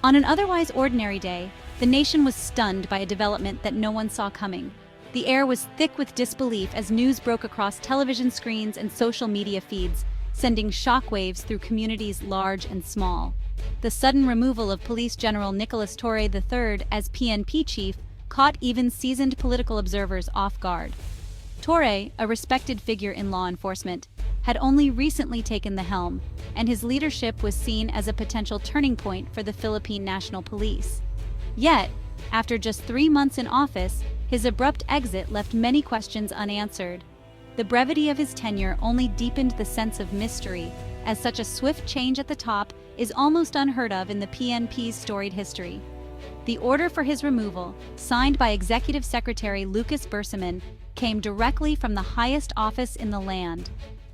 On an otherwise ordinary day, the nation was stunned by a development that no one saw coming. The air was thick with disbelief as news broke across television screens and social media feeds, sending shockwaves through communities large and small. The sudden removal of Police General Nicolas Torre III as PNP chief caught even seasoned political observers off guard. Torre, a respected figure in law enforcement, had only recently taken the helm, and his leadership was seen as a potential turning point for the Philippine National Police. Yet, after just 3 months in office, his abrupt exit left many questions unanswered. The brevity of his tenure only deepened the sense of mystery, as such a swift change at the top is almost unheard of in the PNP's storied history. The order for his removal, signed by Executive Secretary Lucas Bersamin, came directly from the highest office in the land.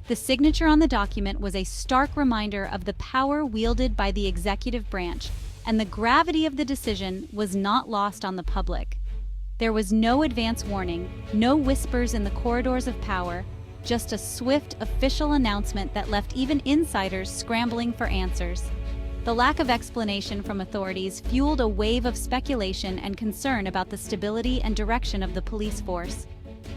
The signature on the document was a stark reminder of the power wielded by the executive branch, and the gravity of the decision was not lost on the public. There was no advance warning, no whispers in the corridors of power, just a swift official announcement that left even insiders scrambling for answers. The lack of explanation from authorities fueled a wave of speculation and concern about the stability and direction of the police force.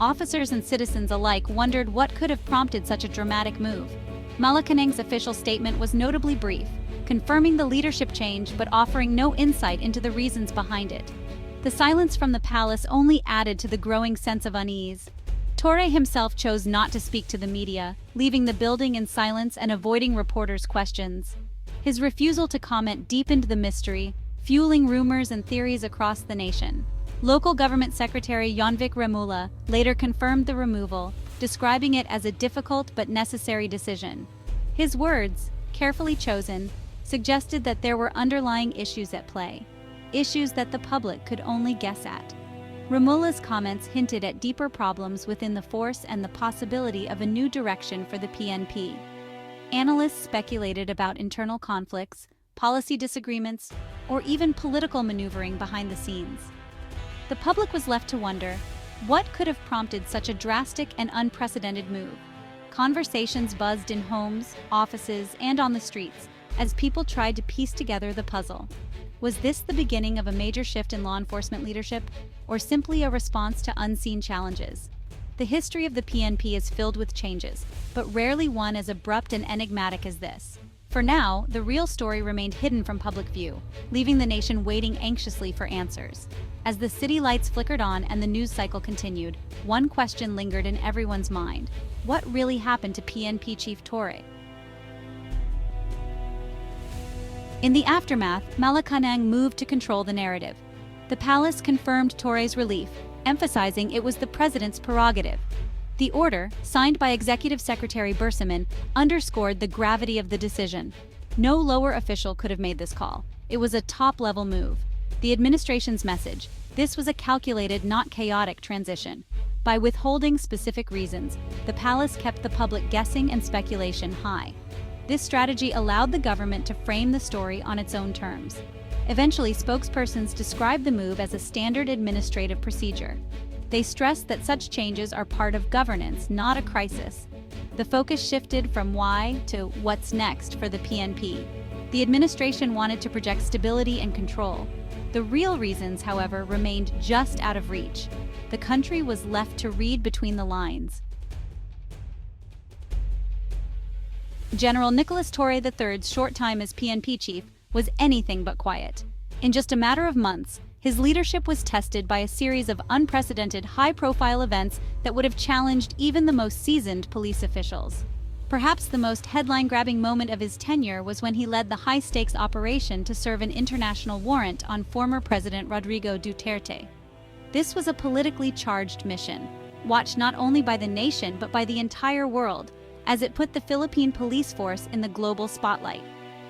Officers and citizens alike wondered what could have prompted such a dramatic move. Malacañang's official statement was notably brief, confirming the leadership change but offering no insight into the reasons behind it. The silence from the palace only added to the growing sense of unease. Torre himself chose not to speak to the media, leaving the building in silence and avoiding reporters' questions. His refusal to comment deepened the mystery, fueling rumors and theories across the nation. Local government secretary Yonvic Remula later confirmed the removal, describing it as a difficult but necessary decision. His words, carefully chosen, suggested that there were underlying issues at play, issues that the public could only guess at. Remula's comments hinted at deeper problems within the force and the possibility of a new direction for the PNP. Analysts speculated about internal conflicts, policy disagreements, or even political maneuvering behind the scenes. The public was left to wonder, what could have prompted such a drastic and unprecedented move? Conversations buzzed in homes, offices, and on the streets as people tried to piece together the puzzle. Was this the beginning of a major shift in law enforcement leadership, or simply a response to unseen challenges? The history of the PNP is filled with changes, but rarely one as abrupt and enigmatic as this. For now, the real story remained hidden from public view, leaving the nation waiting anxiously for answers. As the city lights flickered on and the news cycle continued, one question lingered in everyone's mind. What really happened to PNP Chief Torre? In the aftermath, Malacañang moved to control the narrative. The palace confirmed Torre's relief, emphasizing it was the president's prerogative. The order, signed by Executive Secretary Bersamin, underscored the gravity of the decision. No lower official could have made this call. It was a top-level move. The administration's message: this was a calculated, not chaotic transition. By withholding specific reasons, the palace kept the public guessing and speculation high. This strategy allowed the government to frame the story on its own terms. Eventually, spokespersons described the move as a standard administrative procedure. They stressed that such changes are part of governance, not a crisis. The focus shifted from why to what's next for the PNP. The administration wanted to project stability and control. The real reasons, however, remained just out of reach. The country was left to read between the lines. General Nicolas Torre III's short time as PNP chief was anything but quiet. In just a matter of months, his leadership was tested by a series of unprecedented high-profile events that would have challenged even the most seasoned police officials. Perhaps the most headline-grabbing moment of his tenure was when he led the high-stakes operation to serve an international warrant on former President Rodrigo Duterte. This was a politically charged mission, watched not only by the nation but by the entire world, as it put the Philippine police force in the global spotlight.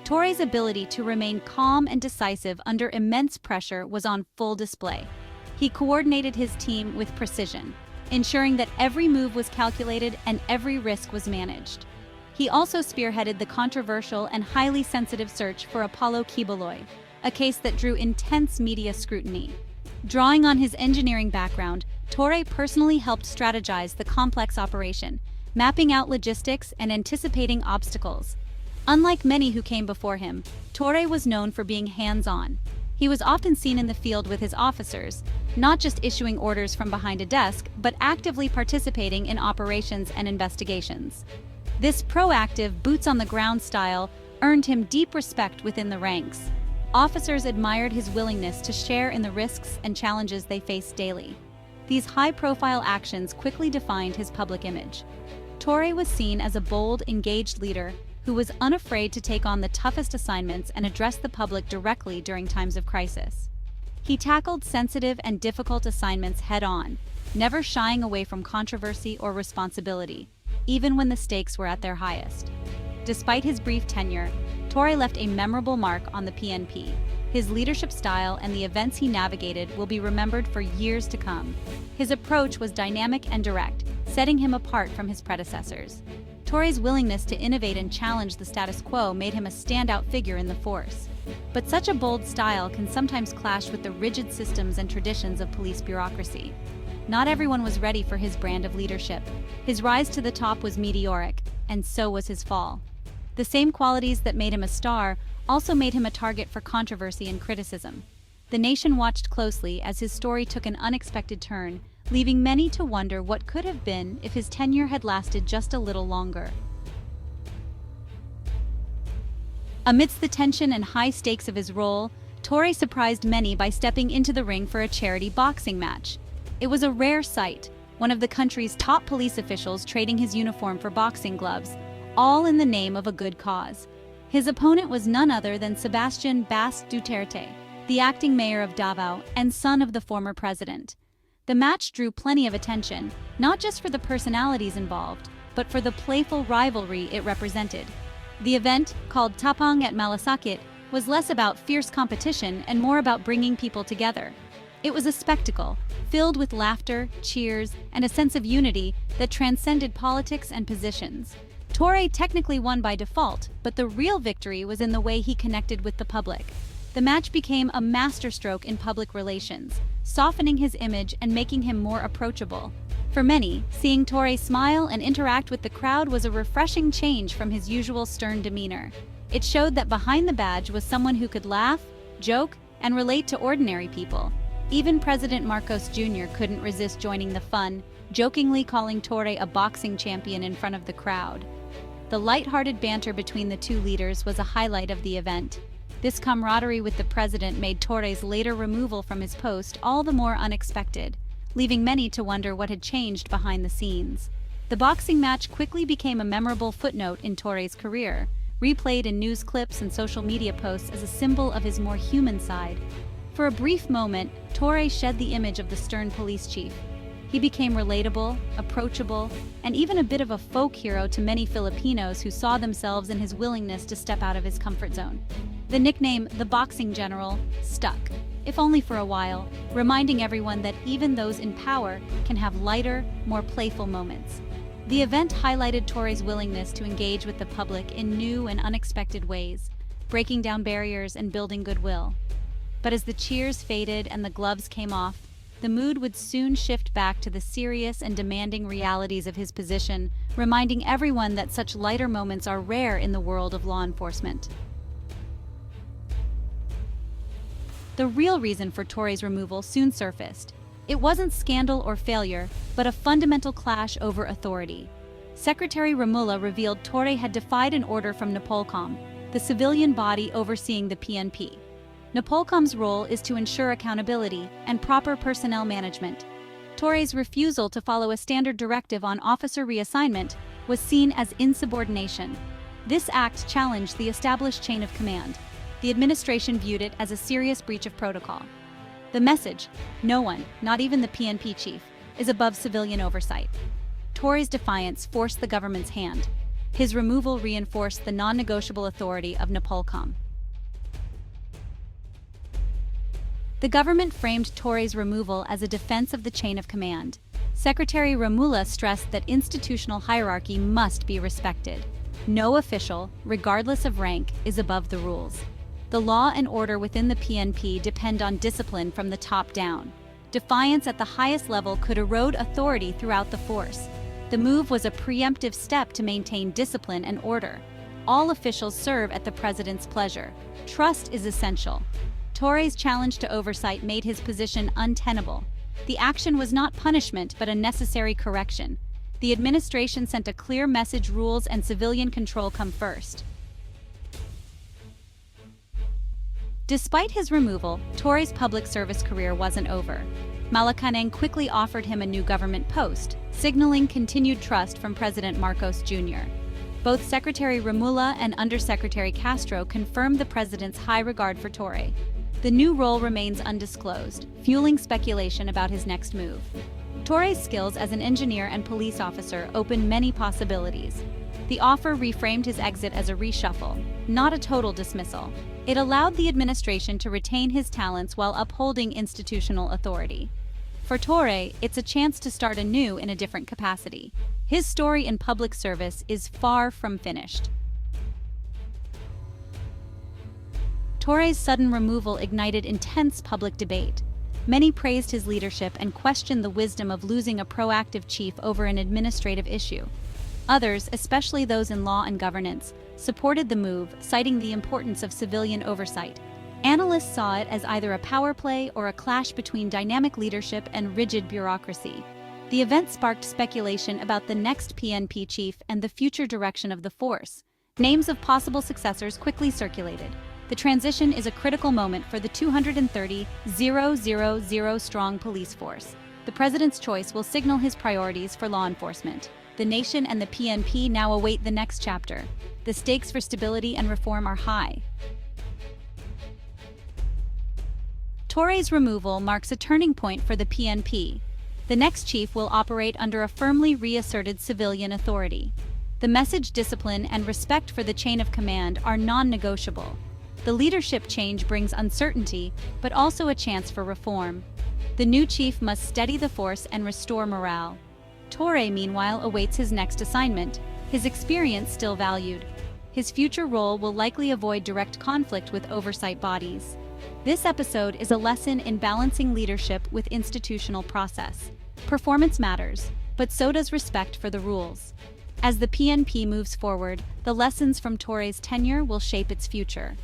Torre's ability to remain calm and decisive under immense pressure was on full display. He coordinated his team with precision, ensuring that every move was calculated and every risk was managed. He also spearheaded the controversial and highly sensitive search for Apollo Quiboloy, a case that drew intense media scrutiny. Drawing on his engineering background, Torre personally helped strategize the complex operation, mapping out logistics and anticipating obstacles. Unlike many who came before him, Torre was known for being hands-on. He was often seen in the field with his officers, not just issuing orders from behind a desk, but actively participating in operations and investigations. This proactive, boots-on-the-ground style earned him deep respect within the ranks. Officers admired his willingness to share in the risks and challenges they faced daily. These high-profile actions quickly defined his public image. Torre was seen as a bold, engaged leader who was unafraid to take on the toughest assignments and address the public directly during times of crisis. He tackled sensitive and difficult assignments head-on, never shying away from controversy or responsibility, even when the stakes were at their highest. Despite his brief tenure, Torre left a memorable mark on the PNP. His leadership style and the events he navigated will be remembered for years to come. His approach was dynamic and direct, setting him apart from his predecessors. Torre's willingness to innovate and challenge the status quo made him a standout figure in the force. But such a bold style can sometimes clash with the rigid systems and traditions of police bureaucracy. Not everyone was ready for his brand of leadership. His rise to the top was meteoric, and so was his fall. The same qualities that made him a star also made him a target for controversy and criticism. The nation watched closely as his story took an unexpected turn, leaving many to wonder what could have been if his tenure had lasted just a little longer. Amidst the tension and high stakes of his role, Torre surprised many by stepping into the ring for a charity boxing match. It was a rare sight, one of the country's top police officials trading his uniform for boxing gloves, all in the name of a good cause. His opponent was none other than Sebastian Bas Duterte, the acting mayor of Davao and son of the former president. The match drew plenty of attention, not just for the personalities involved, but for the playful rivalry it represented. The event, called Tapang at Malasakit, was less about fierce competition and more about bringing people together. It was a spectacle, filled with laughter, cheers, and a sense of unity that transcended politics and positions. Torre technically won by default, but the real victory was in the way he connected with the public. The match became a masterstroke in public relations, softening his image and making him more approachable. For many, seeing Torre smile and interact with the crowd was a refreshing change from his usual stern demeanor. It showed that behind the badge was someone who could laugh, joke, and relate to ordinary people. Even President Marcos Jr. couldn't resist joining the fun, jokingly calling Torre a boxing champion in front of the crowd. The light-hearted banter between the two leaders was a highlight of the event. This camaraderie with the president made Torre's later removal from his post all the more unexpected, leaving many to wonder what had changed behind the scenes. The boxing match quickly became a memorable footnote in Torre's career, replayed in news clips and social media posts as a symbol of his more human side. For a brief moment, Torre shed the image of the stern police chief. He became relatable, approachable, and even a bit of a folk hero to many Filipinos who saw themselves in his willingness to step out of his comfort zone. The nickname, the Boxing General, stuck, if only for a while, reminding everyone that even those in power can have lighter, more playful moments. The event highlighted Torre's willingness to engage with the public in new and unexpected ways, breaking down barriers and building goodwill. But as the cheers faded and the gloves came off, the mood would soon shift back to the serious and demanding realities of his position, reminding everyone that such lighter moments are rare in the world of law enforcement. The real reason for Torre's removal soon surfaced. It wasn't scandal or failure, but a fundamental clash over authority. Secretary Romulo revealed Torre had defied an order from Napolcom, the civilian body overseeing the PNP. Napolcom's role is to ensure accountability and proper personnel management. Torre's refusal to follow a standard directive on officer reassignment was seen as insubordination. This act challenged the established chain of command. The administration viewed it as a serious breach of protocol. The message, no one, not even the PNP chief, is above civilian oversight. Torre's defiance forced the government's hand. His removal reinforced the non-negotiable authority of Napolcom. The government framed Torre's removal as a defense of the chain of command. Secretary Romulo stressed that institutional hierarchy must be respected. No official, regardless of rank, is above the rules. The law and order within the PNP depend on discipline from the top down. Defiance at the highest level could erode authority throughout the force. The move was a preemptive step to maintain discipline and order. all officials serve at the president's pleasure. Trust is essential. Torre's challenge to oversight made his position untenable. The action was not punishment but a necessary correction. The administration sent a clear message: rules and civilian control come first. Despite his removal, Torre's public service career wasn't over. Malacañang quickly offered him a new government post, signaling continued trust from President Marcos Jr. Both Secretary Remulla and Undersecretary Castro confirmed the president's high regard for Torre. The new role remains undisclosed, fueling speculation about his next move. Torre's skills as an engineer and police officer open many possibilities. The offer reframed his exit as a reshuffle, not a total dismissal. It allowed the administration to retain his talents while upholding institutional authority. For Torre, it's a chance to start anew in a different capacity. His story in public service is far from finished. Torre's sudden removal ignited intense public debate. Many praised his leadership and questioned the wisdom of losing a proactive chief over an administrative issue. Others, especially those in law and governance, supported the move, citing the importance of civilian oversight. Analysts saw it as either a power play or a clash between dynamic leadership and rigid bureaucracy. The event sparked speculation about the next PNP chief and the future direction of the force. Names of possible successors quickly circulated. The transition is a critical moment for the 230,000-strong police force. The president's choice will signal his priorities for law enforcement. The nation and the PNP now await the next chapter. The stakes for stability and reform are high. Torre's removal marks a turning point for the PNP. The next chief will operate under a firmly reasserted civilian authority. The message, discipline, and respect for the chain of command are non-negotiable. The leadership change brings uncertainty, but also a chance for reform. The new chief must steady the force and restore morale. Torre, meanwhile, awaits his next assignment, his experience still valued. His future role will likely avoid direct conflict with oversight bodies. This episode is a lesson in balancing leadership with institutional process. Performance matters, but so does respect for the rules. As the PNP moves forward, the lessons from Torre's tenure will shape its future.